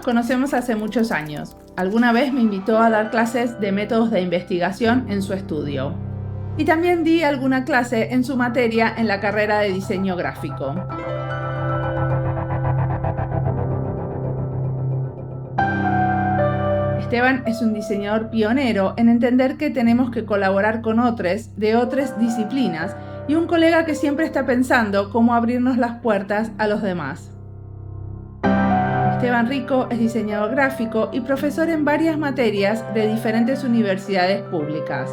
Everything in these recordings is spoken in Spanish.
conocemos hace muchos años. Alguna vez me invitó a dar clases de métodos de investigación en su estudio. Y también di alguna clase en su materia en la carrera de diseño gráfico. Esteban es un diseñador pionero en entender que tenemos que colaborar con otros de otras disciplinas y un colega que siempre está pensando cómo abrirnos las puertas a los demás. Esteban Rico es diseñador gráfico y profesor en varias materias de diferentes universidades públicas.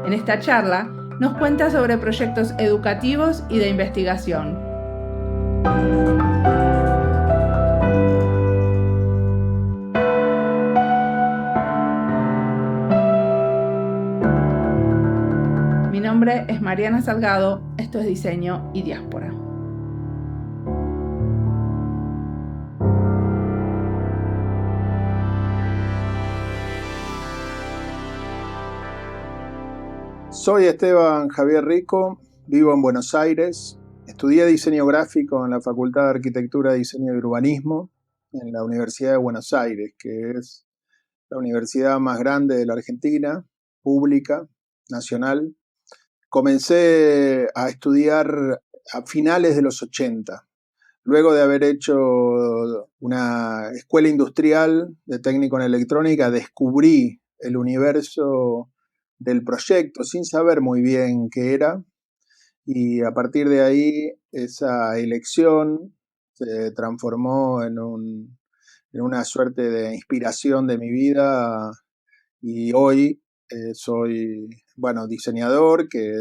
En esta charla nos cuenta sobre proyectos educativos y de investigación. Mi nombre es Mariana Salgado, esto es Diseño y Diáspora. Soy Esteban Javier Rico, vivo en Buenos Aires, estudié diseño gráfico en la Facultad de Arquitectura, Diseño y Urbanismo en la Universidad de Buenos Aires, que es la universidad más grande de la Argentina, pública, nacional. Comencé a estudiar a finales de los 80, luego de haber hecho una escuela industrial de técnico en electrónica, descubrí el universo del proyecto sin saber muy bien qué era, y a partir de ahí esa elección se transformó en una suerte de inspiración de mi vida, y hoy soy, diseñador, que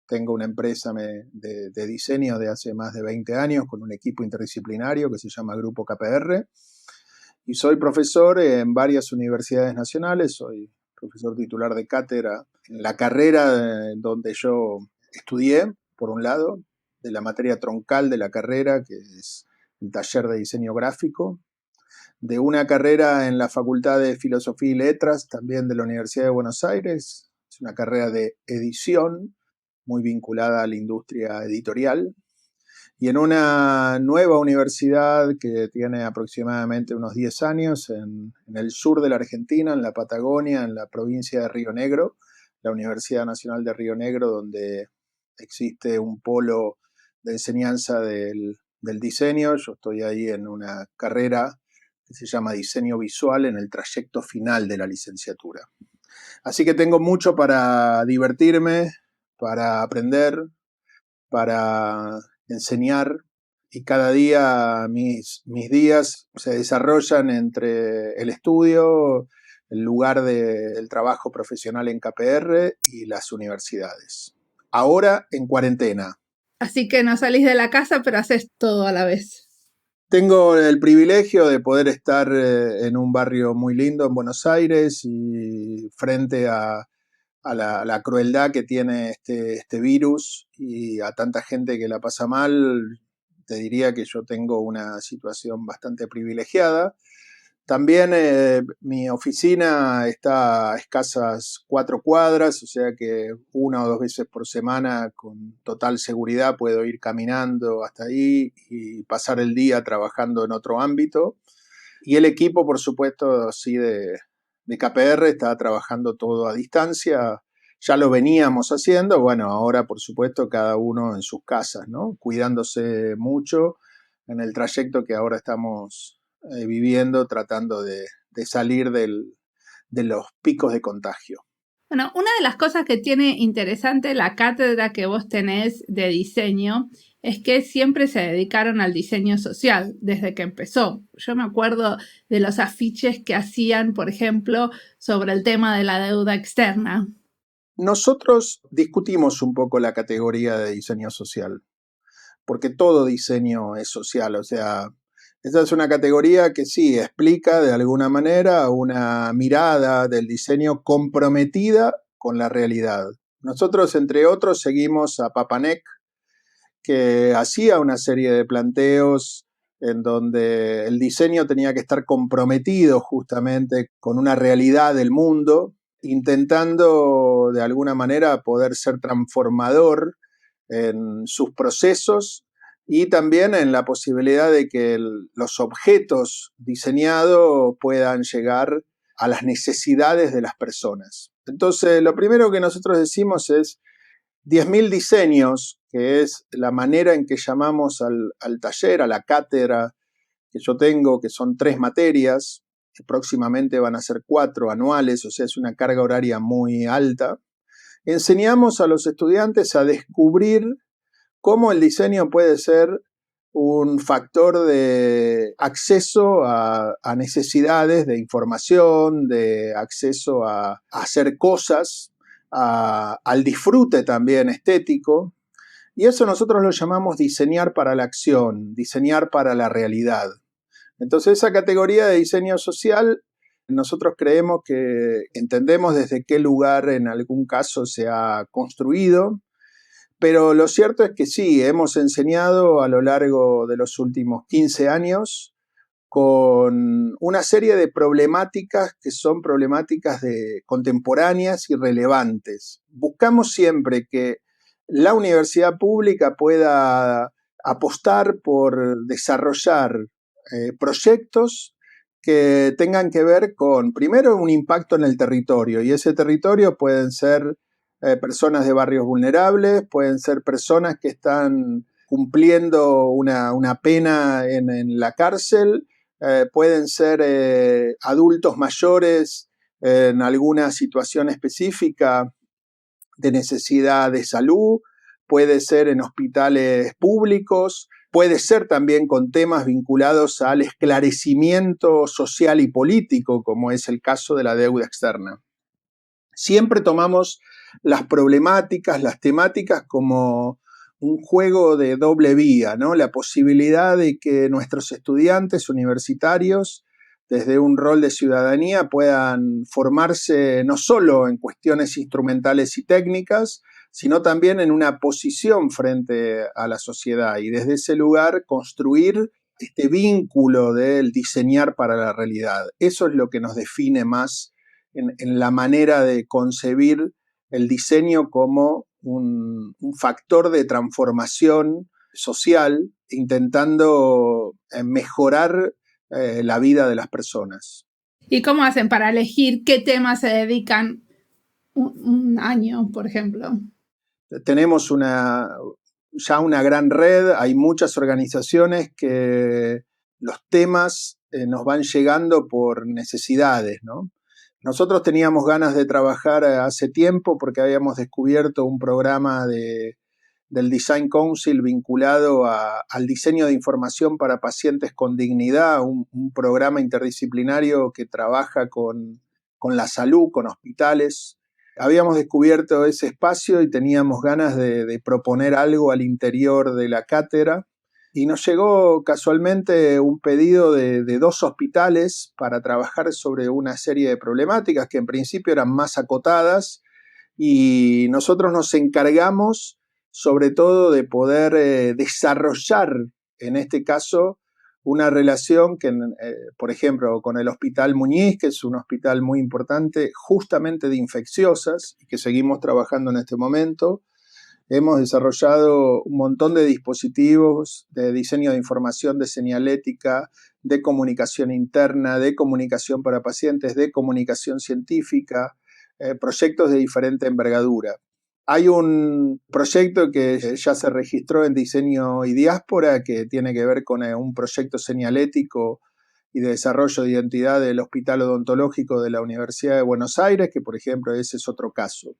tengo una empresa de diseño de hace más de 20 años con un equipo interdisciplinario que se llama Grupo KPR, y soy profesor en varias universidades nacionales. Soy profesor titular de cátedra en la carrera donde yo estudié, por un lado, de la materia troncal de la carrera, que es el taller de diseño gráfico, de una carrera en la Facultad de Filosofía y Letras, también de la Universidad de Buenos Aires. Es una carrera de edición, muy vinculada a la industria editorial, y en una nueva universidad que tiene aproximadamente unos 10 años en el sur de la Argentina, en la Patagonia, en la provincia de Río Negro, la Universidad Nacional de Río Negro, donde existe un polo de enseñanza del diseño. Yo estoy ahí en una carrera que se llama Diseño Visual, en el trayecto final de la licenciatura. Así que tengo mucho para divertirme, para aprender, para enseñar, y cada día mis días se desarrollan entre el estudio, el lugar del trabajo profesional en KPR y las universidades. Ahora en cuarentena. Así que no salís de la casa, pero haces todo a la vez. Tengo el privilegio de poder estar en un barrio muy lindo en Buenos Aires, y frente a la crueldad que tiene este virus y a tanta gente que la pasa mal, te diría que yo tengo una situación bastante privilegiada. También mi oficina está a escasas 4 cuadras, o sea que 1 o 2 veces por semana con total seguridad puedo ir caminando hasta ahí y pasar el día trabajando en otro ámbito. Y el equipo, por supuesto, sí, de KPR está trabajando todo a distancia. Ya lo veníamos haciendo, bueno, ahora por supuesto cada uno en sus casas, ¿no? Cuidándose mucho en el trayecto que ahora estamos viviendo, tratando de salir de los picos de contagio. Bueno, una de las cosas que tiene interesante la cátedra que vos tenés de diseño es que siempre se dedicaron al diseño social desde que empezó. Yo me acuerdo de los afiches que hacían, por ejemplo, sobre el tema de la deuda externa. Nosotros discutimos un poco la categoría de diseño social, porque todo diseño es social. O sea, esa es una categoría que sí explica de alguna manera una mirada del diseño comprometida con la realidad. Nosotros, entre otros, seguimos a Papanek, que hacía una serie de planteos en donde el diseño tenía que estar comprometido justamente con una realidad del mundo, intentando de alguna manera poder ser transformador en sus procesos y también en la posibilidad de que los objetos diseñados puedan llegar a las necesidades de las personas. Entonces, lo primero que nosotros decimos es 10.000 diseños, que es la manera en que llamamos al taller, a la cátedra que yo tengo, que son 3 materias, que próximamente van a ser 4 anuales, o sea, es una carga horaria muy alta. Enseñamos a los estudiantes a descubrir cómo el diseño puede ser un factor de acceso a necesidades de información, de acceso a hacer cosas, al disfrute también estético. Y eso nosotros lo llamamos diseñar para la acción, diseñar para la realidad. Entonces esa categoría de diseño social, nosotros creemos que entendemos desde qué lugar en algún caso se ha construido, pero lo cierto es que sí, hemos enseñado a lo largo de los últimos 15 años con una serie de problemáticas que son problemáticas contemporáneas y relevantes. Buscamos siempre que la universidad pública pueda apostar por desarrollar proyectos que tengan que ver con, primero, un impacto en el territorio, y ese territorio pueden ser personas de barrios vulnerables, pueden ser personas que están cumpliendo una pena en la cárcel, pueden ser adultos mayores en alguna situación específica de necesidad de salud, puede ser en hospitales públicos, puede ser también con temas vinculados al esclarecimiento social y político, como es el caso de la deuda externa. Siempre tomamos las problemáticas, las temáticas como un juego de doble vía, ¿no? La posibilidad de que nuestros estudiantes universitarios, desde un rol de ciudadanía, puedan formarse no solo en cuestiones instrumentales y técnicas, sino también en una posición frente a la sociedad y desde ese lugar construir este vínculo del diseñar para la realidad. Eso es lo que nos define más en la manera de concebir el diseño como un factor de transformación social, intentando mejorar la vida de las personas. ¿Y cómo hacen para elegir qué temas se dedican un año, por ejemplo? Tenemos ya una gran red, hay muchas organizaciones que los temas nos van llegando por necesidades, ¿no? Nosotros teníamos ganas de trabajar hace tiempo porque habíamos descubierto un programa del Design Council vinculado al diseño de información para pacientes con dignidad, un programa interdisciplinario que trabaja con la salud, con hospitales. Habíamos descubierto ese espacio y teníamos ganas de proponer algo al interior de la cátedra. Y nos llegó casualmente un pedido de 2 hospitales para trabajar sobre una serie de problemáticas que en principio eran más acotadas, y nosotros nos encargamos sobre todo de poder desarrollar, en este caso, una relación que, por ejemplo, con el Hospital Muñiz, que es un hospital muy importante justamente de infecciosas y que seguimos trabajando en este momento. Hemos desarrollado un montón de dispositivos de diseño de información, de señalética, de comunicación interna, de comunicación para pacientes, de comunicación científica, proyectos de diferente envergadura. Hay un proyecto que ya se registró en Diseño y Diáspora que tiene que ver con un proyecto señalético y de desarrollo de identidad del Hospital Odontológico de la Universidad de Buenos Aires, que por ejemplo ese es otro caso.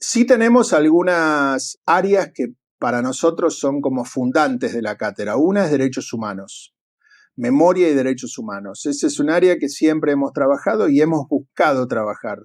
Sí tenemos algunas áreas que para nosotros son como fundantes de la cátedra. Una es derechos humanos, memoria y derechos humanos. Ese es un área que siempre hemos trabajado y hemos buscado trabajar.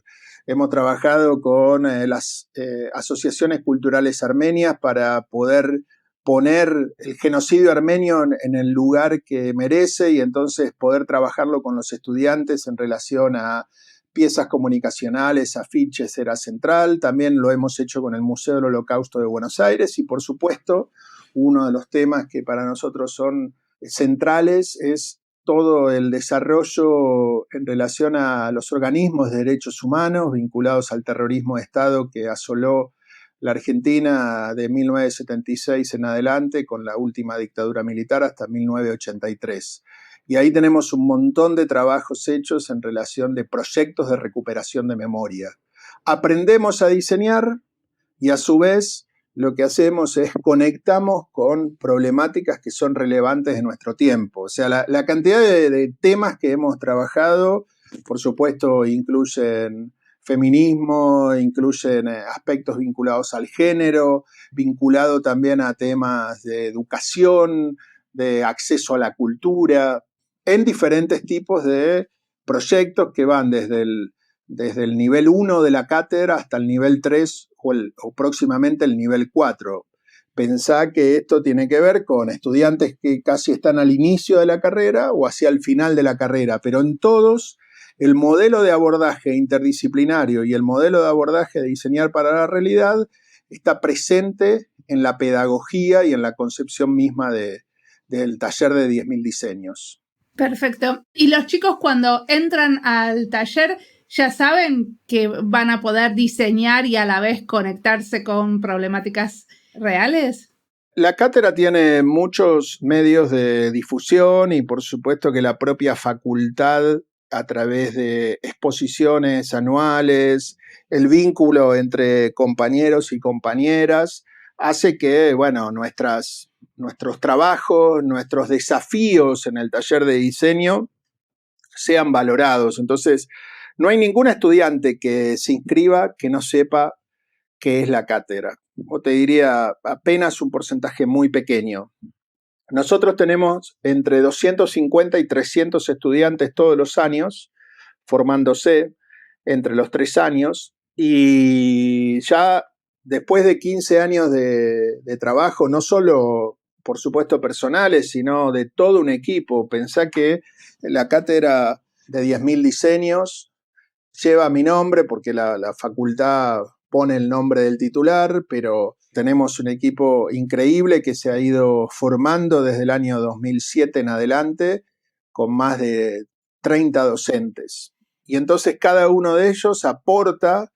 Hemos trabajado con las asociaciones culturales armenias para poder poner el genocidio armenio en el lugar que merece y entonces poder trabajarlo con los estudiantes en relación a piezas comunicacionales, afiches era central. También lo hemos hecho con el Museo del Holocausto de Buenos Aires y, por supuesto, uno de los temas que para nosotros son centrales es todo el desarrollo en relación a los organismos de derechos humanos vinculados al terrorismo de Estado que asoló la Argentina de 1976 en adelante, con la última dictadura militar hasta 1983. Y ahí tenemos un montón de trabajos hechos en relación de proyectos de recuperación de memoria. Aprendemos a diseñar y a su vez lo que hacemos es conectamos con problemáticas que son relevantes de nuestro tiempo. O sea, la cantidad de temas que hemos trabajado, por supuesto, incluyen feminismo, incluyen aspectos vinculados al género, vinculado también a temas de educación, de acceso a la cultura, en diferentes tipos de proyectos que van desde el nivel 1 de la cátedra hasta el nivel 3 o próximamente el nivel 4. Pensá que esto tiene que ver con estudiantes que casi están al inicio de la carrera o hacia el final de la carrera, pero en todos el modelo de abordaje interdisciplinario y el modelo de abordaje de diseñar para la realidad está presente en la pedagogía y en la concepción misma del taller de 10.000 diseños. Perfecto. ¿Y los chicos cuando entran al taller ya saben que van a poder diseñar y a la vez conectarse con problemáticas reales? La cátedra tiene muchos medios de difusión y por supuesto que la propia facultad, a través de exposiciones anuales, el vínculo entre compañeros y compañeras, hace que, bueno, nuestros trabajos, nuestros desafíos en el taller de diseño sean valorados. Entonces, no hay ningún estudiante que se inscriba que no sepa qué es la cátedra. O te diría apenas un porcentaje muy pequeño. Nosotros tenemos entre 250 y 300 estudiantes todos los años formándose entre los 3 años y ya después de 15 años de trabajo, no solo por supuesto personales, sino de todo un equipo. Pensá que la cátedra de 10.000 diseños lleva mi nombre porque la facultad pone el nombre del titular, pero tenemos un equipo increíble que se ha ido formando desde el año 2007 en adelante, con más de 30 docentes. Y entonces cada uno de ellos aporta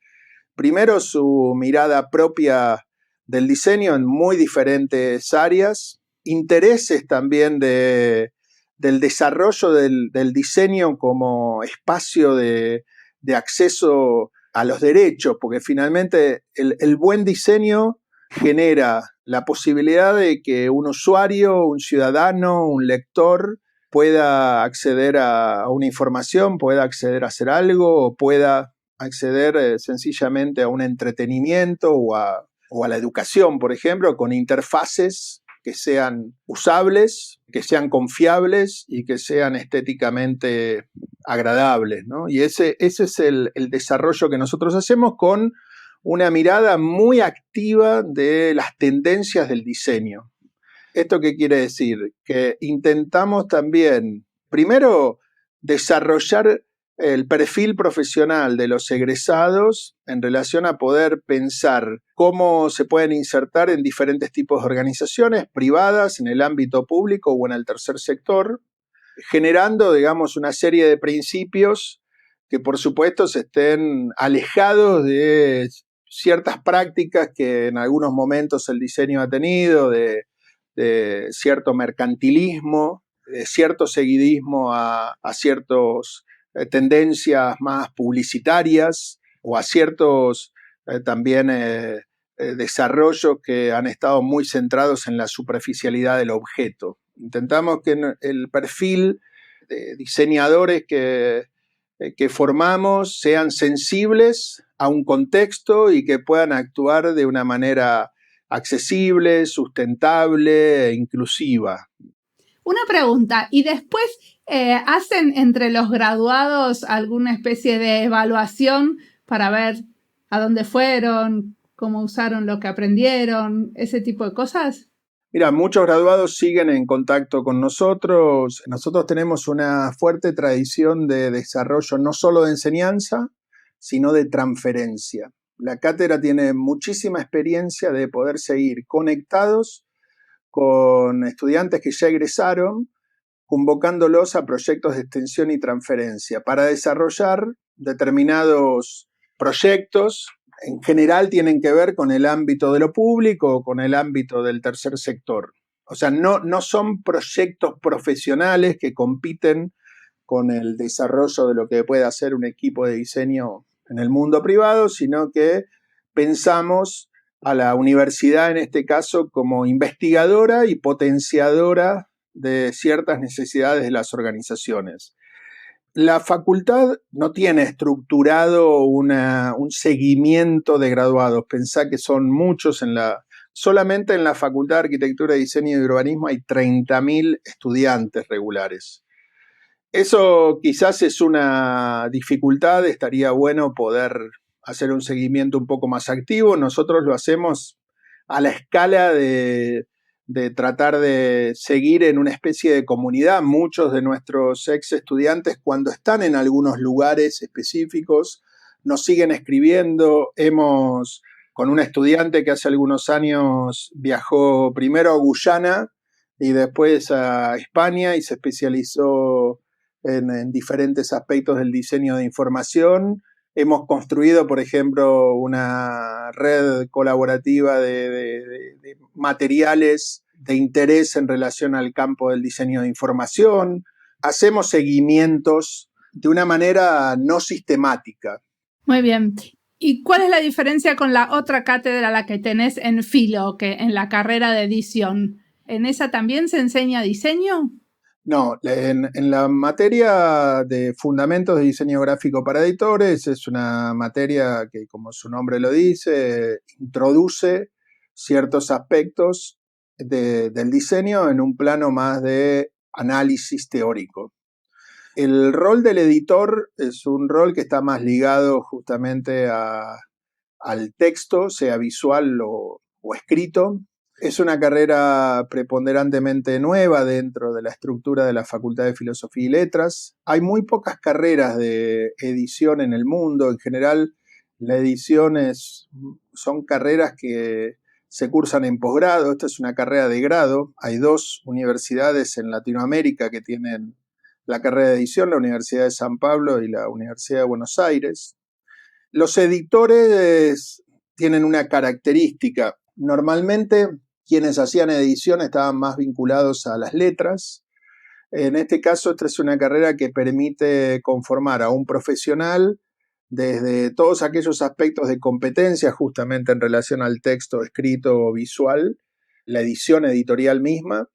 primero su mirada propia del diseño en muy diferentes áreas, intereses también del desarrollo del diseño como espacio de acceso a los derechos, porque finalmente el buen diseño genera la posibilidad de que un usuario, un ciudadano, un lector pueda acceder a una información, pueda acceder a hacer algo o pueda acceder sencillamente a un entretenimiento o a la educación, por ejemplo, con interfaces que sean usables, que sean confiables y que sean estéticamente agradables, ¿no? Y ese es el desarrollo que nosotros hacemos con una mirada muy activa de las tendencias del diseño. ¿Esto qué quiere decir? Que intentamos también, primero, desarrollar el perfil profesional de los egresados en relación a poder pensar cómo se pueden insertar en diferentes tipos de organizaciones privadas, en el ámbito público o en el tercer sector, generando, digamos, una serie de principios que, por supuesto, se estén alejados de ciertas prácticas que en algunos momentos el diseño ha tenido, de cierto mercantilismo, de cierto seguidismo a ciertas tendencias más publicitarias o a ciertos también desarrollos que han estado muy centrados en la superficialidad del objeto. Intentamos que el perfil de diseñadores que formamos sean sensibles a un contexto y que puedan actuar de una manera accesible, sustentable e inclusiva. Una pregunta, ¿y después hacen entre los graduados alguna especie de evaluación para ver a dónde fueron, cómo usaron lo que aprendieron, ese tipo de cosas? Mira, muchos graduados siguen en contacto con nosotros. Nosotros tenemos una fuerte tradición de desarrollo no solo de enseñanza, sino de transferencia. La cátedra tiene muchísima experiencia de poder seguir conectados con estudiantes que ya egresaron, convocándolos a proyectos de extensión y transferencia para desarrollar determinados proyectos en general tienen que ver con el ámbito de lo público o con el ámbito del tercer sector. O sea, no son proyectos profesionales que compiten con el desarrollo de lo que puede hacer un equipo de diseño en el mundo privado, sino que pensamos a la universidad en este caso como investigadora y potenciadora de ciertas necesidades de las organizaciones. La facultad no tiene estructurado un seguimiento de graduados. Pensá que son muchos solamente en la Facultad de Arquitectura, Diseño y Urbanismo hay 30.000 estudiantes regulares. Eso quizás es una dificultad, estaría bueno poder hacer un seguimiento un poco más activo. Nosotros lo hacemos a la escala de tratar de seguir en una especie de comunidad. Muchos de nuestros ex estudiantes, cuando están en algunos lugares específicos, nos siguen escribiendo. Con un estudiante que hace algunos años viajó primero a Guyana y después a España y se especializó en diferentes aspectos del diseño de información. Hemos construido, por ejemplo, una red colaborativa de materiales de interés en relación al campo del diseño de información. Hacemos seguimientos de una manera no sistemática. Muy bien. ¿Y cuál es la diferencia con la otra cátedra, la que tenés en Filo, que en la carrera de edición? ¿En esa también se enseña diseño? No, en la materia de fundamentos de diseño gráfico para editores es una materia que, como su nombre lo dice, introduce ciertos aspectos del diseño en un plano más de análisis teórico. El rol del editor es un rol que está más ligado justamente al texto, sea visual o escrito. Es una carrera preponderantemente nueva dentro de la estructura de la Facultad de Filosofía y Letras. Hay muy pocas carreras de edición en el mundo. En general, la edición son carreras que se cursan en posgrado. Esta es una carrera de grado. Hay 2 universidades en Latinoamérica que tienen la carrera de edición, la Universidad de San Pablo y la Universidad de Buenos Aires. Los editores tienen una característica. Normalmente quienes hacían edición estaban más vinculados a las letras. En este caso, esta es una carrera que permite conformar a un profesional desde todos aquellos aspectos de competencia justamente en relación al texto escrito o visual, la edición editorial misma,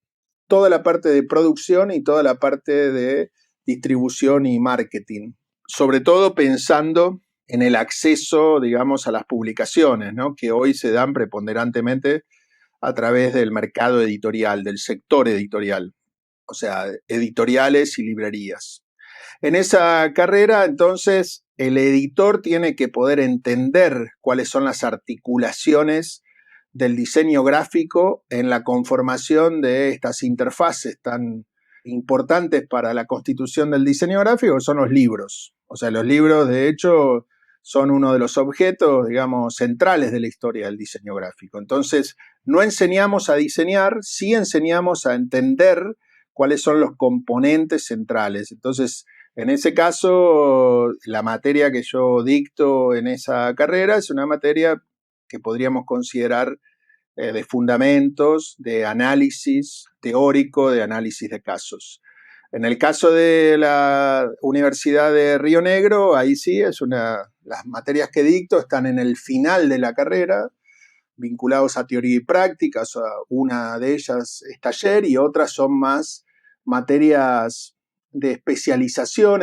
toda la parte de producción y toda la parte de distribución y marketing. Sobre todo pensando en el acceso, digamos, a las publicaciones, ¿no? Que hoy se dan preponderantemente a través del mercado editorial, del sector editorial, o sea, editoriales y librerías. En esa carrera, entonces, el editor tiene que poder entender cuáles son las articulaciones del diseño gráfico en la conformación de estas interfaces tan importantes para la constitución del diseño gráfico, son los libros. O sea, los libros, de hecho, son uno de los objetos, digamos, centrales de la historia del diseño gráfico. Entonces, no enseñamos a diseñar, sí enseñamos a entender cuáles son los componentes centrales. Entonces, en ese caso, la materia que yo dicto en esa carrera es una materia que podríamos considerar de fundamentos, de análisis teórico, de análisis de casos. En el caso de la Universidad de Río Negro, ahí sí, las materias que dicto están en el final de la carrera, vinculados a teoría y práctica. O sea, una de ellas es taller y otras son más materias de especialización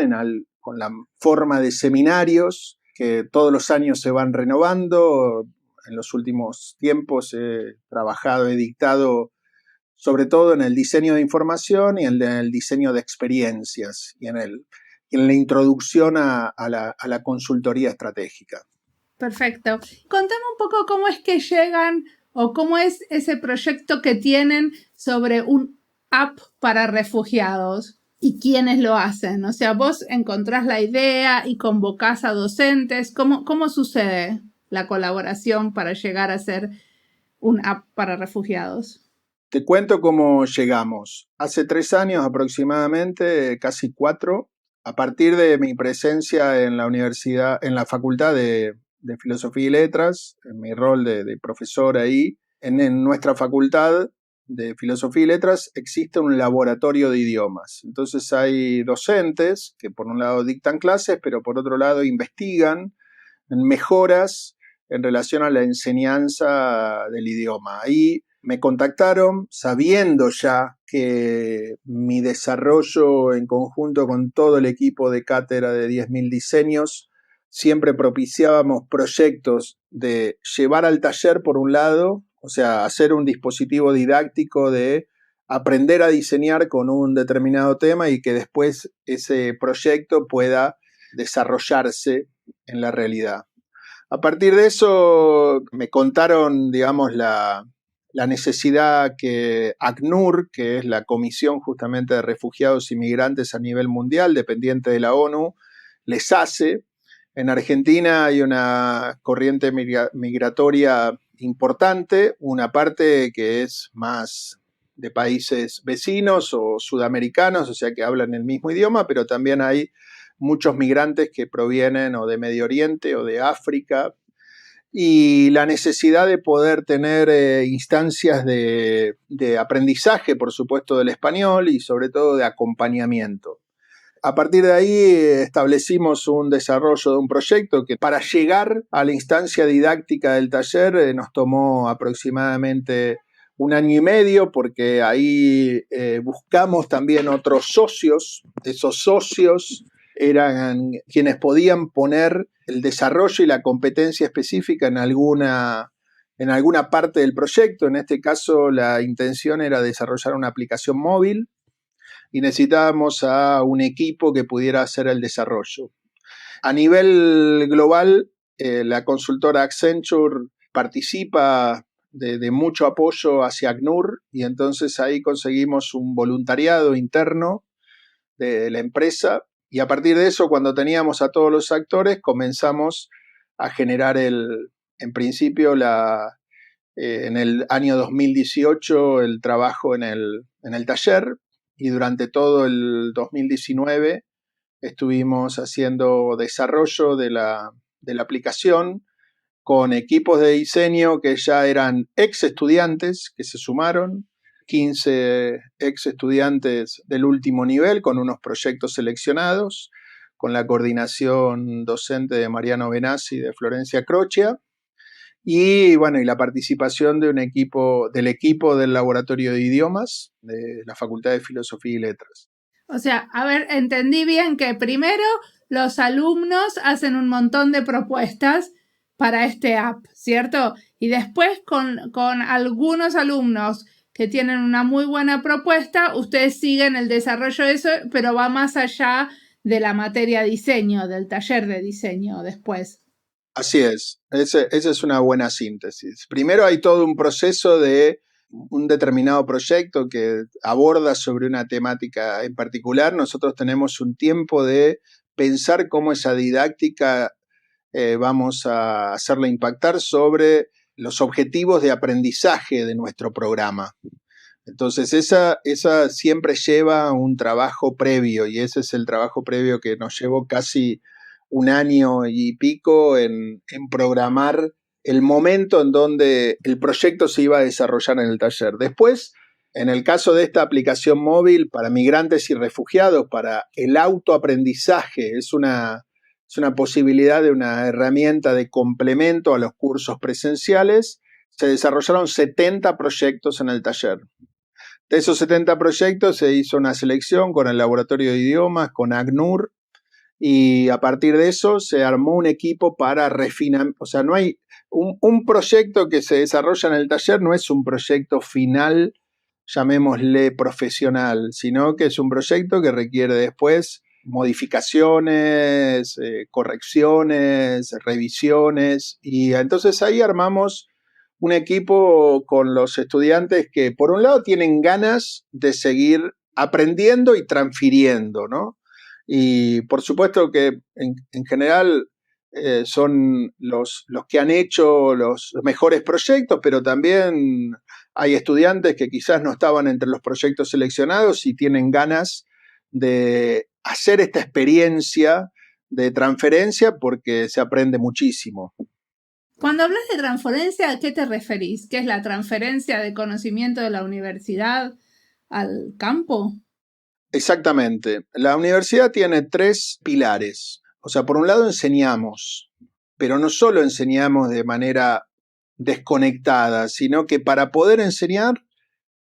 con la forma de seminarios que todos los años se van renovando. En los últimos tiempos he trabajado, he dictado sobre todo en el diseño de información y en el diseño de experiencias y en la introducción a la consultoría estratégica. Perfecto. Contame un poco cómo es que llegan o cómo es ese proyecto que tienen sobre un app para refugiados y quiénes lo hacen. O sea, vos encontrás la idea y convocás a docentes. ¿Cómo sucede la colaboración para llegar a ser un app para refugiados? Te cuento cómo llegamos. Hace 3 años aproximadamente, casi 4, a partir de mi presencia en la universidad, en la Facultad de de Filosofía y Letras, en mi rol de profesor ahí. En nuestra facultad de Filosofía y Letras existe un laboratorio de idiomas. Entonces hay docentes que por un lado dictan clases, pero por otro lado investigan en mejoras en relación a la enseñanza del idioma. Ahí me contactaron sabiendo ya que mi desarrollo en conjunto con todo el equipo de cátedra de 10.000 diseños, siempre propiciábamos proyectos de llevar al taller por un lado, o sea, hacer un dispositivo didáctico de aprender a diseñar con un determinado tema y que después ese proyecto pueda desarrollarse en la realidad. A partir de eso me contaron, digamos, la necesidad que ACNUR, que es la Comisión justamente de Refugiados y Migrantes a nivel mundial, dependiente de la ONU, les hace. En Argentina hay una corriente migratoria importante, una parte que es más de países vecinos o sudamericanos, o sea que hablan el mismo idioma, pero también hay muchos migrantes que provienen o de Medio Oriente o de África, y la necesidad de poder tener instancias de aprendizaje, por supuesto, del español y sobre todo de acompañamiento. A partir de ahí establecimos un desarrollo de un proyecto que para llegar a la instancia didáctica del taller nos tomó aproximadamente 1 año y medio, porque ahí buscamos también otros socios. Esos socios eran quienes podían poner el desarrollo y la competencia específica en alguna parte del proyecto. En este caso, la intención era desarrollar una aplicación móvil y necesitábamos a un equipo que pudiera hacer el desarrollo. A nivel global, la consultora Accenture participa de mucho apoyo hacia ACNUR, y entonces ahí conseguimos un voluntariado interno de la empresa, y a partir de eso, cuando teníamos a todos los actores, comenzamos a generar en principio en el año 2018 el trabajo en el taller, y durante todo el 2019 estuvimos haciendo desarrollo de la aplicación con equipos de diseño que ya eran ex estudiantes que se sumaron, 15 ex estudiantes del último nivel con unos proyectos seleccionados, con la coordinación docente de Mariano Benassi y de Florencia Crocchia, y bueno, y la participación del equipo del Laboratorio de Idiomas de la Facultad de Filosofía y Letras. O sea, a ver, entendí bien que primero los alumnos hacen un montón de propuestas para este app, ¿cierto? Y después con algunos alumnos que tienen una muy buena propuesta, ustedes siguen el desarrollo de eso, pero va más allá de la materia diseño, del taller de diseño después. Así es, esa es una buena síntesis. Primero hay todo un proceso de un determinado proyecto que aborda sobre una temática en particular. Nosotros tenemos un tiempo de pensar cómo esa didáctica vamos a hacerla impactar sobre los objetivos de aprendizaje de nuestro programa. Entonces esa siempre lleva un trabajo previo, y ese es el trabajo previo que nos llevó casi 1 año y pico en programar el momento en donde el proyecto se iba a desarrollar en el taller. Después, en el caso de esta aplicación móvil para migrantes y refugiados, para el autoaprendizaje, es una posibilidad de una herramienta de complemento a los cursos presenciales. Se desarrollaron 70 proyectos en el taller. De esos 70 proyectos se hizo una selección con el Laboratorio de Idiomas, con ACNUR, y a partir de eso se armó un equipo para refinar. O sea, no hay un proyecto que se desarrolla en el taller, no es un proyecto final, llamémosle profesional, sino que es un proyecto que requiere después modificaciones, correcciones, revisiones, y entonces ahí armamos un equipo con los estudiantes que por un lado tienen ganas de seguir aprendiendo y transfiriendo, ¿no? Y por supuesto que en general son los que han hecho los mejores proyectos, pero también hay estudiantes que quizás no estaban entre los proyectos seleccionados y tienen ganas de hacer esta experiencia de transferencia porque se aprende muchísimo. Cuando hablas de transferencia, ¿a qué te referís? ¿Qué es la transferencia de conocimiento de la universidad al campo? Exactamente. La universidad tiene 3 pilares. O sea, por un lado enseñamos, pero no solo enseñamos de manera desconectada, sino que para poder enseñar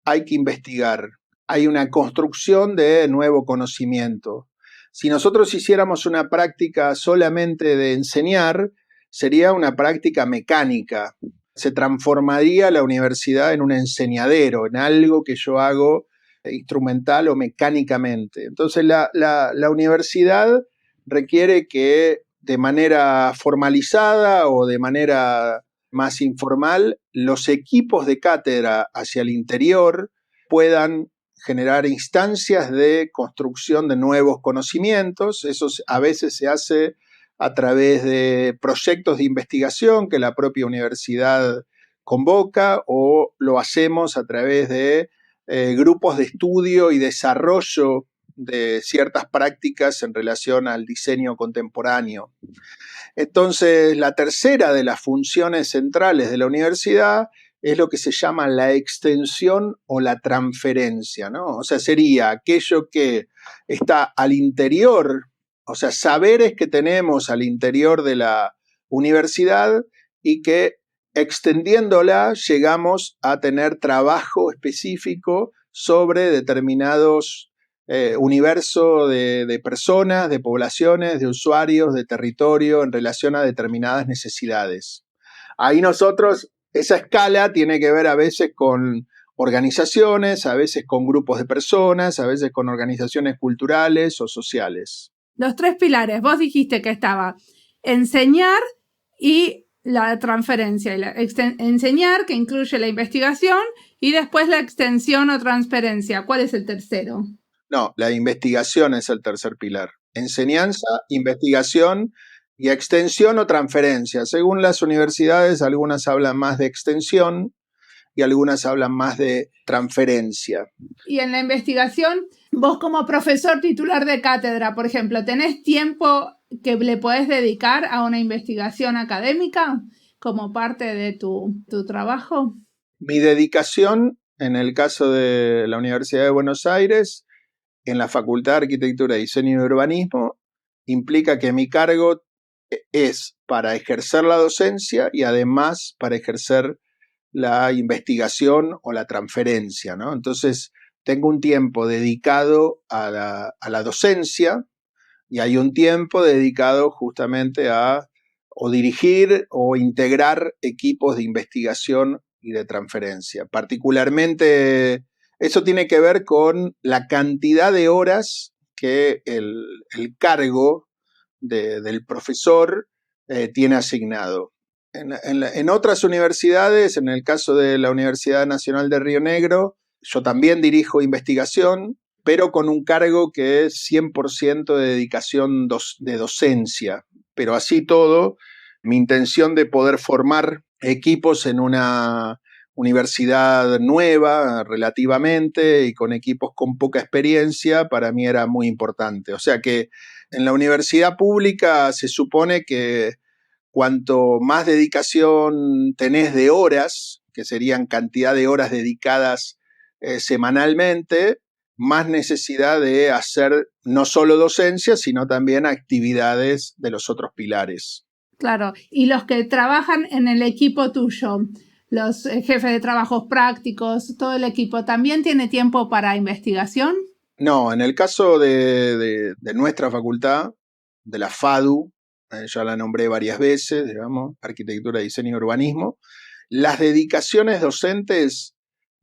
hay que investigar. Hay una construcción de nuevo conocimiento. Si nosotros hiciéramos una práctica solamente de enseñar, sería una práctica mecánica. Se transformaría la universidad en un enseñadero, en algo que yo hago instrumental o mecánicamente. Entonces la universidad requiere que de manera formalizada o de manera más informal, los equipos de cátedra hacia el interior puedan generar instancias de construcción de nuevos conocimientos. Eso a veces se hace a través de proyectos de investigación que la propia universidad convoca, o lo hacemos a través de grupos de estudio y desarrollo de ciertas prácticas en relación al diseño contemporáneo. Entonces, la tercera de las funciones centrales de la universidad es lo que se llama la extensión o la transferencia, ¿no? O sea, sería aquello que está al interior, o sea, saberes que tenemos al interior de la universidad y que extendiéndola llegamos a tener trabajo específico sobre determinados universo de personas, de poblaciones, de usuarios, de territorio en relación a determinadas necesidades. Ahí nosotros, esa escala tiene que ver a veces con organizaciones, a veces con grupos de personas, a veces con organizaciones culturales o sociales. Los 3 pilares, vos dijiste que estaba enseñar y la transferencia. Enseñar, que incluye la investigación, y después la extensión o transferencia. ¿Cuál es el tercero? No, la investigación es el tercer pilar. Enseñanza, investigación y extensión o transferencia. Según las universidades, algunas hablan más de extensión y algunas hablan más de transferencia. Y en la investigación, vos como profesor titular de cátedra, por ejemplo, ¿tenés tiempo que le podés dedicar a una investigación académica como parte de tu trabajo? Mi dedicación, en el caso de la Universidad de Buenos Aires, en la Facultad de Arquitectura, Diseño y Urbanismo, implica que mi cargo es para ejercer la docencia y además para ejercer la investigación o la transferencia, ¿no? Entonces, tengo un tiempo dedicado a la docencia y hay un tiempo dedicado justamente a o dirigir o integrar equipos de investigación y de transferencia. Particularmente, eso tiene que ver con la cantidad de horas que el cargo del profesor tiene asignado. En otras universidades, en el caso de la Universidad Nacional de Río Negro, yo también dirijo investigación, pero con un cargo que es 100% de dedicación de docencia. Pero así todo, mi intención de poder formar equipos en una universidad nueva relativamente y con equipos con poca experiencia, para mí era muy importante. O sea que en la universidad pública se supone que cuanto más dedicación tenés de horas, que serían cantidad de horas dedicadas semanalmente, más necesidad de hacer no solo docencia, sino también actividades de los otros pilares. Claro, y los que trabajan en el equipo tuyo, los jefes de trabajos prácticos, todo el equipo, ¿también tiene tiempo para investigación? No, en el caso de nuestra facultad, de la FADU, ya la nombré varias veces, digamos, Arquitectura, Diseño y Urbanismo, las dedicaciones docentes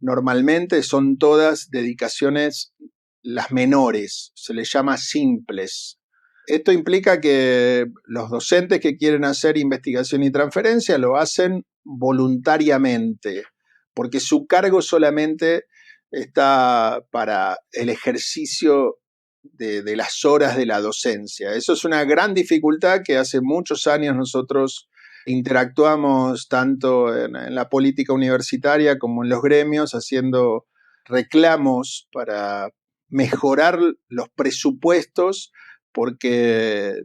normalmente son todas dedicaciones las menores, se les llama simples. Esto implica que los docentes que quieren hacer investigación y transferencia lo hacen voluntariamente, porque su cargo solamente está para el ejercicio de las horas de la docencia. Eso es una gran dificultad que hace muchos años nosotros interactuamos tanto en la política universitaria como en los gremios, haciendo reclamos para mejorar los presupuestos, porque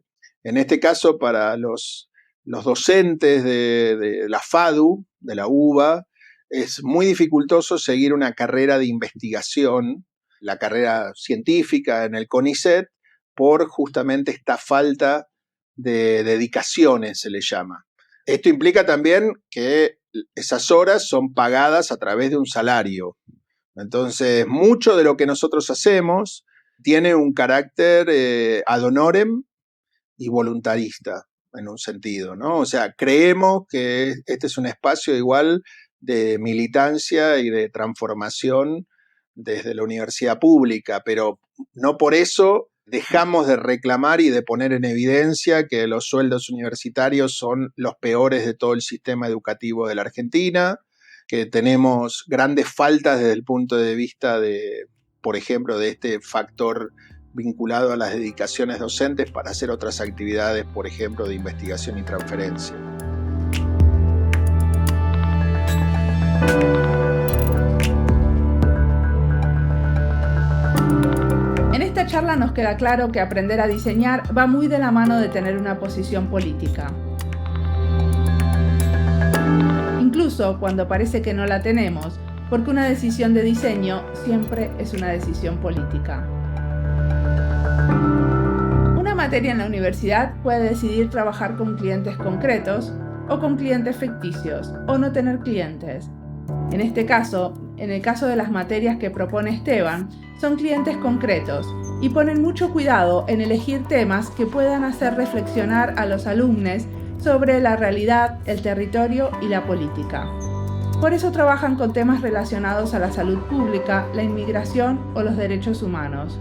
En este caso, para los docentes de la FADU, de la UBA, es muy dificultoso seguir una carrera de investigación, la carrera científica en el CONICET, por justamente esta falta de dedicaciones, se le llama. Esto implica también que esas horas son pagadas a través de un salario. Entonces, mucho de lo que nosotros hacemos tiene un carácter ad honorem y voluntarista, en un sentido, ¿no? O sea, creemos que este es un espacio igual de militancia y de transformación desde la universidad pública, pero no por eso dejamos de reclamar y de poner en evidencia que los sueldos universitarios son los peores de todo el sistema educativo de la Argentina, que tenemos grandes faltas desde el punto de vista de, por ejemplo, de este factor vinculado a las dedicaciones docentes para hacer otras actividades, por ejemplo, de investigación y transferencia. En esta charla nos queda claro que aprender a diseñar va muy de la mano de tener una posición política. Incluso cuando parece que no la tenemos, porque una decisión de diseño siempre es una decisión política. Una materia en la universidad puede decidir trabajar con clientes concretos o con clientes ficticios, o no tener clientes. En este caso, en el caso de las materias que propone Esteban, son clientes concretos y ponen mucho cuidado en elegir temas que puedan hacer reflexionar a los alumnos sobre la realidad, el territorio y la política. Por eso trabajan con temas relacionados a la salud pública, la inmigración o los derechos humanos.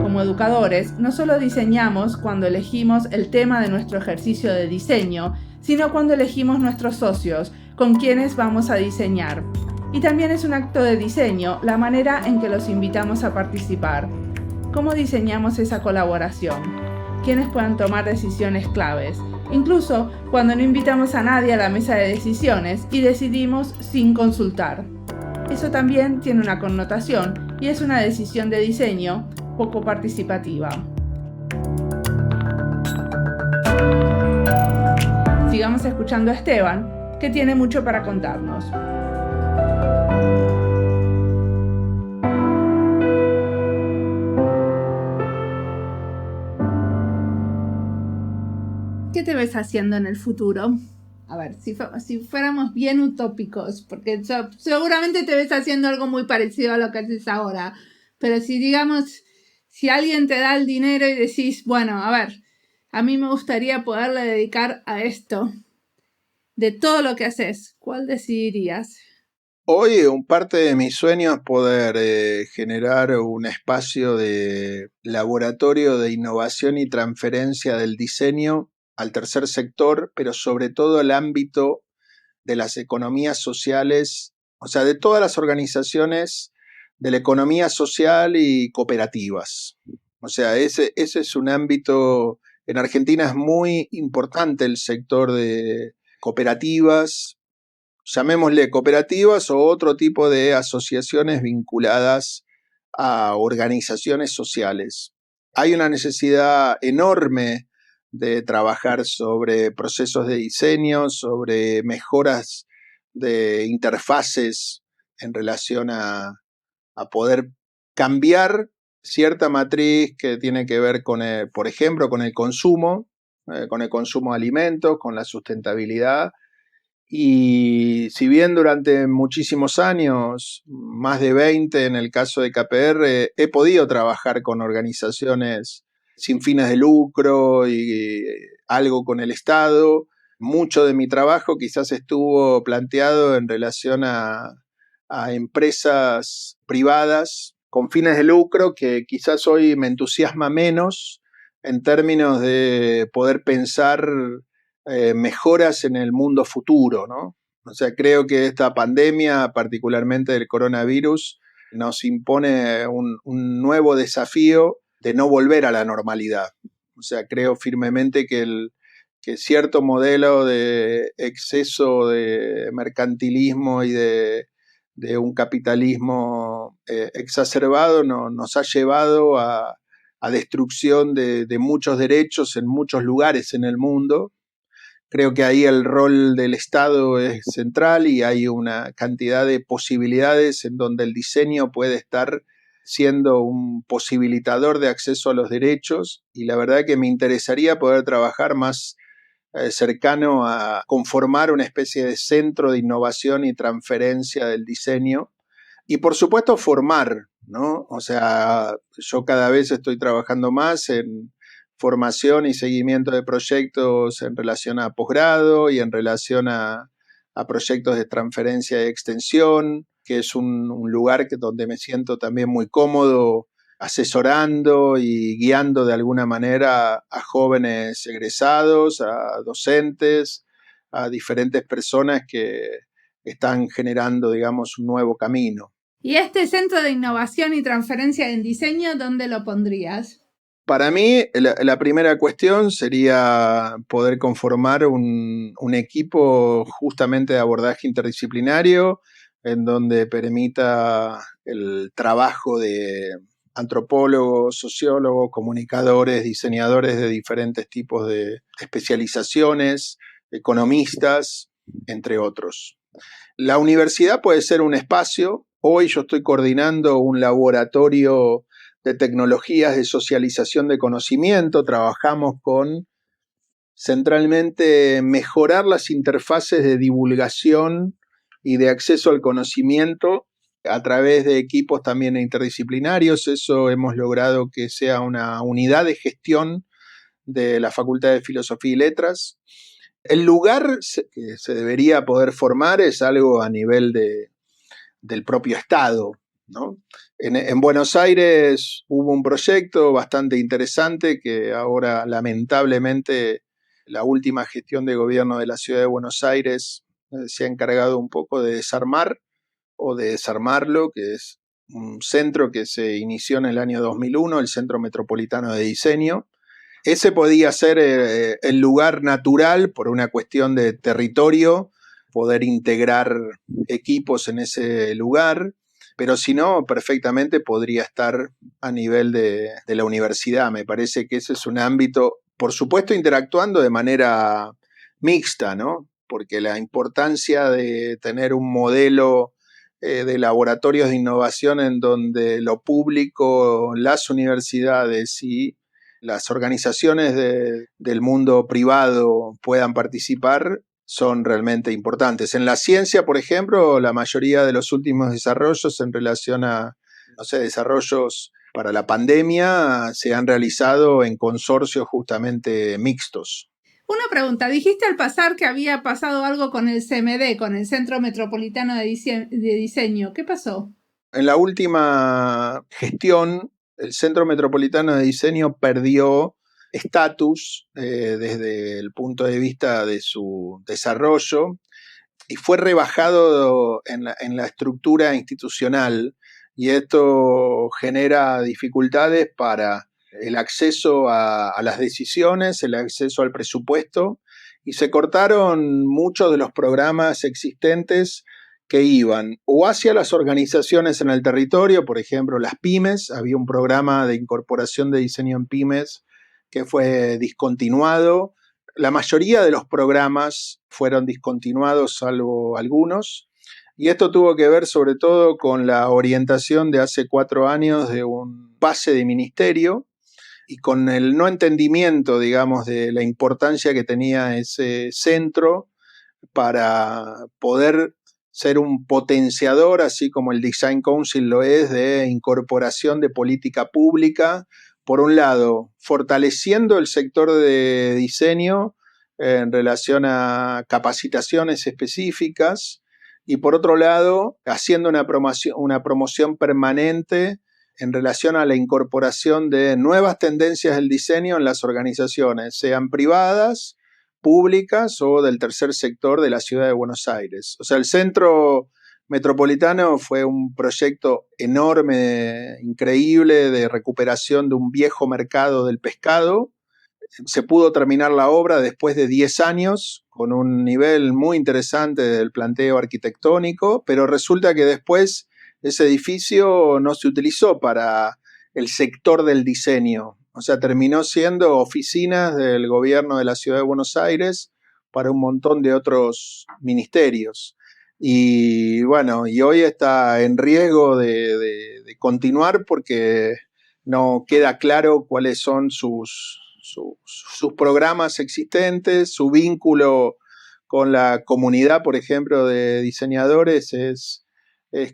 Como educadores, no solo diseñamos cuando elegimos el tema de nuestro ejercicio de diseño, sino cuando elegimos nuestros socios, con quienes vamos a diseñar. Y también es un acto de diseño la manera en que los invitamos a participar. ¿Cómo diseñamos esa colaboración? ¿Quiénes puedan tomar decisiones claves? Incluso cuando no invitamos a nadie a la mesa de decisiones y decidimos sin consultar. Eso también tiene una connotación y es una decisión de diseño poco participativa. Sigamos escuchando a Esteban, que tiene mucho para contarnos. ¿Qué te ves haciendo en el futuro? A ver, si fuéramos bien utópicos, porque seguramente te ves haciendo algo muy parecido a lo que haces ahora, pero si alguien te da el dinero y decís, bueno, a ver, a mí me gustaría poderle dedicar a esto, de todo lo que haces, ¿cuál decidirías? Hoy, parte de mi sueño es poder generar un espacio de laboratorio de innovación y transferencia del diseño al tercer sector, pero sobre todo al ámbito de las economías sociales, o sea, de todas las organizaciones de la economía social y cooperativas. O sea, ese es un ámbito, en Argentina es muy importante el sector de cooperativas, llamémosle cooperativas o otro tipo de asociaciones vinculadas a organizaciones sociales. Hay una necesidad enorme de trabajar sobre procesos de diseño, sobre mejoras de interfaces en relación a poder cambiar cierta matriz que tiene que ver con, por ejemplo, con el consumo de alimentos, con la sustentabilidad. Y si bien durante muchísimos años, más de 20 en el caso de KPR, he podido trabajar con organizaciones sin fines de lucro y algo con el Estado, mucho de mi trabajo quizás estuvo planteado en relación a empresas privadas con fines de lucro que quizás hoy me entusiasma menos en términos de poder pensar mejoras en el mundo futuro, ¿no? O sea, creo que esta pandemia, particularmente del coronavirus, nos impone un nuevo desafío de no volver a la normalidad. O sea, creo firmemente que cierto modelo de exceso de mercantilismo y de un capitalismo exacerbado nos ha llevado a a destrucción de muchos derechos en muchos lugares en el mundo. Creo que ahí el rol del Estado es central y hay una cantidad de posibilidades en donde el diseño puede estar siendo un posibilitador de acceso a los derechos, y la verdad que me interesaría poder trabajar más cercano a conformar una especie de centro de innovación y transferencia del diseño. Y por supuesto formar, ¿no? O sea, yo cada vez estoy trabajando más en formación y seguimiento de proyectos en relación a posgrado y en relación a proyectos de transferencia y extensión, que es un lugar donde me siento también muy cómodo asesorando y guiando de alguna manera a jóvenes egresados, a docentes, a diferentes personas que están generando, digamos, un nuevo camino. ¿Y este centro de innovación y transferencia en diseño, dónde lo pondrías? Para mí, la primera cuestión sería poder conformar un equipo justamente de abordaje interdisciplinario en donde permita el trabajo de antropólogos, sociólogos, comunicadores, diseñadores de diferentes tipos de especializaciones, economistas, entre otros. La universidad puede ser un espacio. Hoy yo estoy coordinando un laboratorio de tecnologías de socialización de conocimiento. Trabajamos con centralmente mejorar las interfaces de divulgación y de acceso al conocimiento a través de equipos también interdisciplinarios. Eso hemos logrado que sea una unidad de gestión de la Facultad de Filosofía y Letras. El lugar que se debería poder formar es algo a nivel del propio Estado, ¿no? En Buenos Aires hubo un proyecto bastante interesante que ahora lamentablemente la última gestión de gobierno de la ciudad de Buenos Aires se ha encargado un poco de desarmar o de desarmarlo, que es un centro que se inició en el año 2001, el Centro Metropolitano de Diseño. Ese podía ser el lugar natural por una cuestión de territorio, poder integrar equipos en ese lugar, pero si no, perfectamente podría estar a nivel de la universidad. Me parece que ese es un ámbito, por supuesto, interactuando de manera mixta, ¿no? Porque la importancia de tener un modelo de laboratorios de innovación en donde lo público, las universidades y las organizaciones del mundo privado puedan participar son realmente importantes. En la ciencia, por ejemplo, la mayoría de los últimos desarrollos en relación a, no sé, desarrollos para la pandemia se han realizado en consorcios justamente mixtos. Una pregunta, dijiste al pasar que había pasado algo con el CMD, con el Centro Metropolitano de Diseño. ¿Qué pasó? En la última gestión, el Centro Metropolitano de Diseño perdió estatus desde el punto de vista de su desarrollo y fue rebajado en la estructura institucional, y esto genera dificultades para el acceso a las decisiones, el acceso al presupuesto, y se cortaron muchos de los programas existentes que iban o hacia las organizaciones en el territorio, por ejemplo, las pymes. Había un programa de incorporación de diseño en pymes que fue discontinuado. La mayoría de los programas fueron discontinuados, salvo algunos, y esto tuvo que ver sobre todo con la orientación de hace 4 años de un pase de ministerio y con el no entendimiento, digamos, de la importancia que tenía ese centro para poder ser un potenciador, así como el Design Council lo es, de incorporación de política pública. Por un lado, fortaleciendo el sector de diseño en relación a capacitaciones específicas, y por otro lado, haciendo una promoción permanente en relación a la incorporación de nuevas tendencias del diseño en las organizaciones, sean privadas, públicas o del tercer sector de la ciudad de Buenos Aires. O sea, el Centro Metropolitano fue un proyecto enorme, increíble, de recuperación de un viejo mercado del pescado. Se pudo terminar la obra después de 10 años, con un nivel muy interesante del planteo arquitectónico, pero resulta que después ese edificio no se utilizó para el sector del diseño. O sea, terminó siendo oficinas del gobierno de la ciudad de Buenos Aires para un montón de otros ministerios. Y bueno, y hoy está en riesgo de continuar porque no queda claro cuáles son sus programas existentes, su vínculo con la comunidad, por ejemplo, de diseñadores es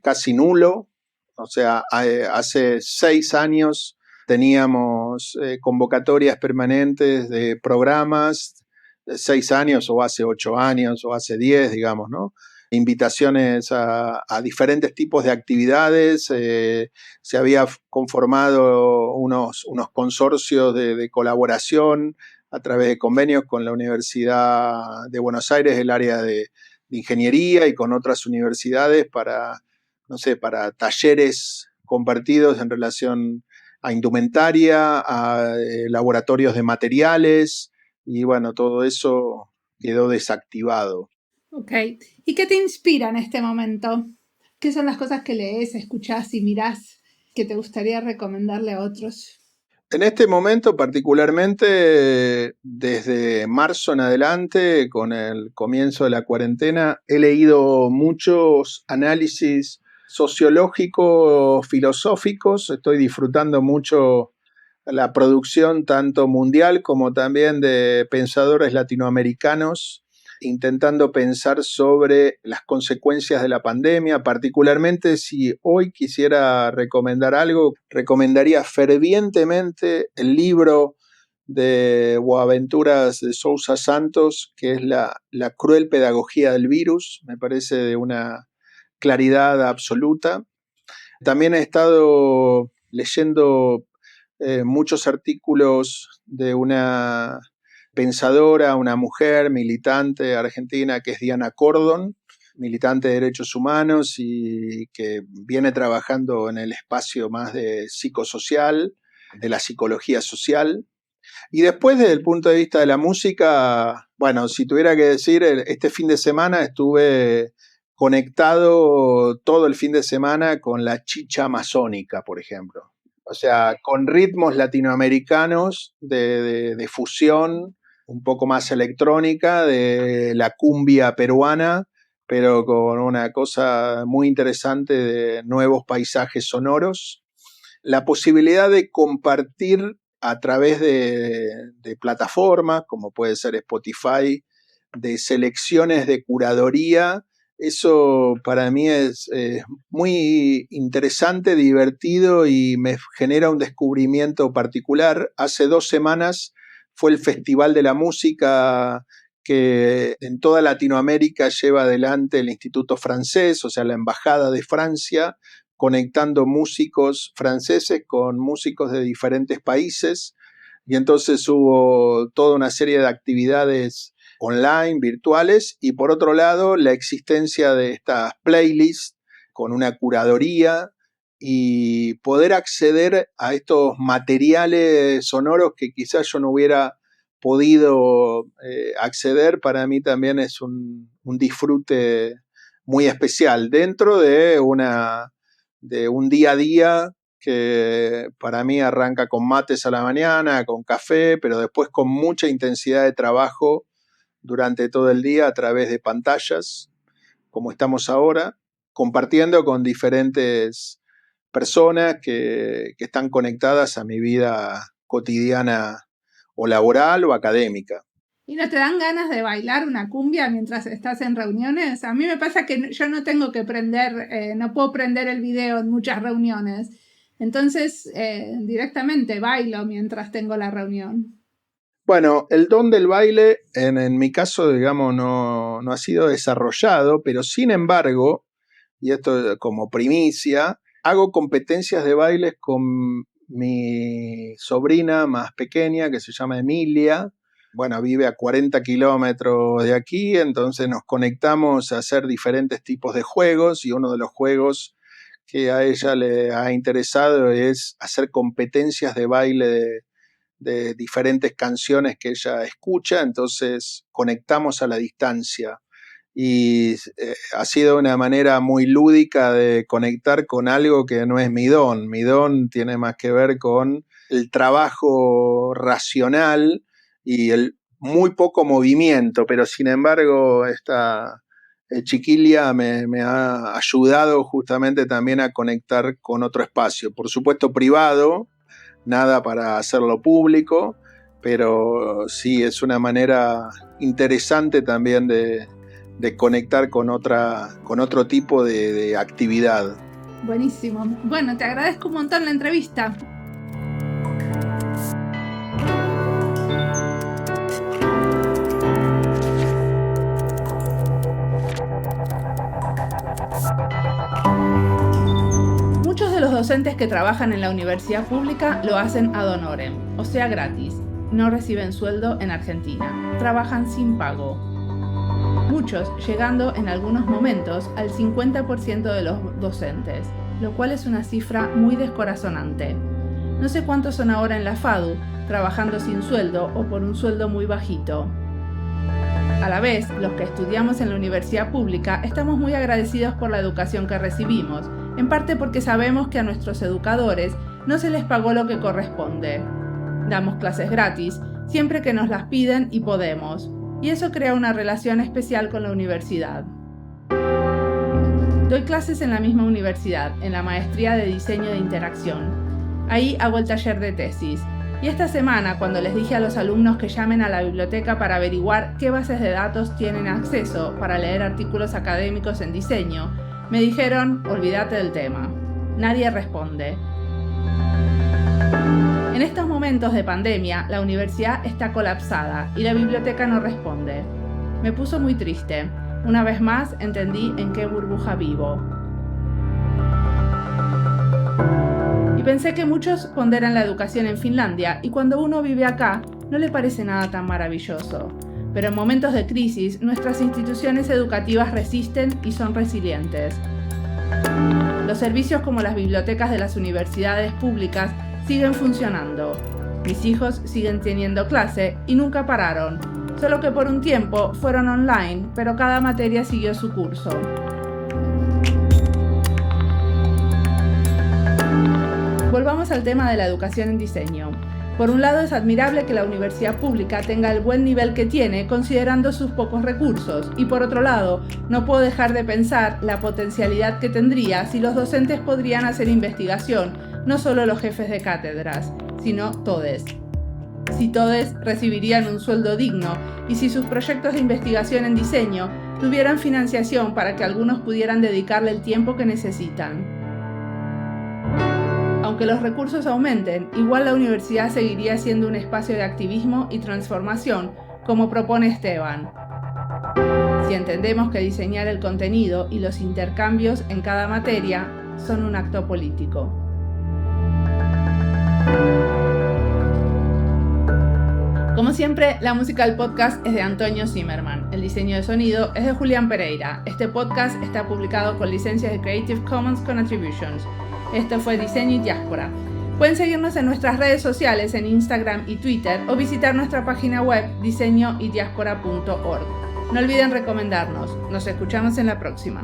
casi nulo. O sea, hace 6 años teníamos convocatorias permanentes de programas, 6 años o hace 8 años o hace 10, digamos, ¿no? Invitaciones a diferentes tipos de actividades, se había conformado unos consorcios de colaboración a través de convenios con la Universidad de Buenos Aires, el área de ingeniería, y con otras universidades para, no sé, para talleres compartidos en relación a indumentaria, a laboratorios de materiales, y bueno, todo eso quedó desactivado. Ok. ¿Y qué te inspira en este momento? ¿Qué son las cosas que lees, escuchás y mirás que te gustaría recomendarle a otros? En este momento, particularmente desde marzo en adelante, con el comienzo de la cuarentena, he leído muchos análisis sociológicos, filosóficos. Estoy disfrutando mucho la producción tanto mundial como también de pensadores latinoamericanos, intentando pensar sobre las consecuencias de la pandemia. Particularmente, si hoy quisiera recomendar algo, recomendaría fervientemente el libro de Boaventuras de Sousa Santos, que es la cruel pedagogía del virus. Me parece de una claridad absoluta. También he estado leyendo muchos artículos de una pensadora, una mujer militante argentina, que es Diana Cordon, militante de derechos humanos y que viene trabajando en el espacio más de psicosocial, de la psicología social. Y después, desde el punto de vista de la música, bueno, si tuviera que decir, este fin de semana estuve conectado todo el fin de semana con la chicha amazónica, por ejemplo. O sea, con ritmos latinoamericanos de fusión, un poco más electrónica, de la cumbia peruana, pero con una cosa muy interesante de nuevos paisajes sonoros. La posibilidad de compartir a través de plataformas, como puede ser Spotify, de selecciones de curaduría. Eso para mí es muy interesante, divertido y me genera un descubrimiento particular. Hace 2 semanas fue el Festival de la Música que en toda Latinoamérica lleva adelante el Instituto Francés, o sea, la Embajada de Francia, conectando músicos franceses con músicos de diferentes países. Y entonces hubo toda una serie de actividades online, virtuales, y por otro lado la existencia de estas playlists con una curaduría y poder acceder a estos materiales sonoros que quizás yo no hubiera podido acceder, para mí también es un disfrute muy especial dentro de un día a día que para mí arranca con mates a la mañana, con café, pero después con mucha intensidad de trabajo durante todo el día a través de pantallas, como estamos ahora, compartiendo con diferentes personas que están conectadas a mi vida cotidiana o laboral o académica. ¿Y no te dan ganas de bailar una cumbia mientras estás en reuniones? A mí me pasa que yo no tengo que no puedo prender el video en muchas reuniones. Entonces, directamente bailo mientras tengo la reunión. Bueno, el don del baile, en mi caso, digamos, no ha sido desarrollado, pero sin embargo, y esto como primicia, hago competencias de bailes con mi sobrina más pequeña, que se llama Emilia. Bueno, vive a 40 kilómetros de aquí, entonces nos conectamos a hacer diferentes tipos de juegos, y uno de los juegos que a ella le ha interesado es hacer competencias de baile de diferentes canciones que ella escucha, entonces conectamos a la distancia. y ha sido una manera muy lúdica de conectar con algo que no es mi don. Mi don tiene más que ver con el trabajo racional y el muy poco movimiento, pero sin embargo esta chiquilla me ha ayudado justamente también a conectar con otro espacio, por supuesto privado, nada para hacerlo público, pero sí es una manera interesante también de conectar con otro tipo de actividad. Buenísimo. Bueno, te agradezco un montón la entrevista. Muchos de los docentes que trabajan en la universidad pública lo hacen ad honorem, o sea gratis. No reciben sueldo en Argentina. Trabajan sin pago. Muchos llegando en algunos momentos al 50% de los docentes, lo cual es una cifra muy descorazonante. No sé cuántos son ahora en la FADU, trabajando sin sueldo o por un sueldo muy bajito. A la vez, los que estudiamos en la universidad pública estamos muy agradecidos por la educación que recibimos, en parte porque sabemos que a nuestros educadores no se les pagó lo que corresponde. Damos clases gratis, siempre que nos las piden y podemos, y eso crea una relación especial con la universidad. Doy clases en la misma universidad, en la maestría de diseño de interacción. Ahí hago el taller de tesis. Y esta semana, cuando les dije a los alumnos que llamen a la biblioteca para averiguar qué bases de datos tienen acceso para leer artículos académicos en diseño, me dijeron, olvídate del tema. Nadie responde. En estos momentos de pandemia, la universidad está colapsada y la biblioteca no responde. Me puso muy triste. Una vez más entendí en qué burbuja vivo. Y pensé que muchos ponderan la educación en Finlandia y cuando uno vive acá no le parece nada tan maravilloso. Pero en momentos de crisis, nuestras instituciones educativas resisten y son resilientes. Los servicios como las bibliotecas de las universidades públicas siguen funcionando. Mis hijos siguen teniendo clase y nunca pararon, solo que por un tiempo fueron online, pero cada materia siguió su curso. Volvamos al tema de la educación en diseño. Por un lado, es admirable que la universidad pública tenga el buen nivel que tiene considerando sus pocos recursos, y por otro lado, no puedo dejar de pensar la potencialidad que tendría si los docentes podrían hacer investigación, no solo los jefes de cátedras, sino todes. Si todes recibirían un sueldo digno y si sus proyectos de investigación en diseño tuvieran financiación para que algunos pudieran dedicarle el tiempo que necesitan. Aunque los recursos aumenten, igual la universidad seguiría siendo un espacio de activismo y transformación, como propone Esteban. Si entendemos que diseñar el contenido y los intercambios en cada materia son un acto político. Como siempre, la música del podcast es de Antonio Zimmerman. El diseño de sonido es de Julián Pereira. Este podcast está publicado con licencias de Creative Commons con Attributions. Esto fue Diseño y Diáspora. Pueden seguirnos en nuestras redes sociales en Instagram y Twitter o visitar nuestra página web diseñoydiaspora.org. No olviden recomendarnos. Nos escuchamos en la próxima.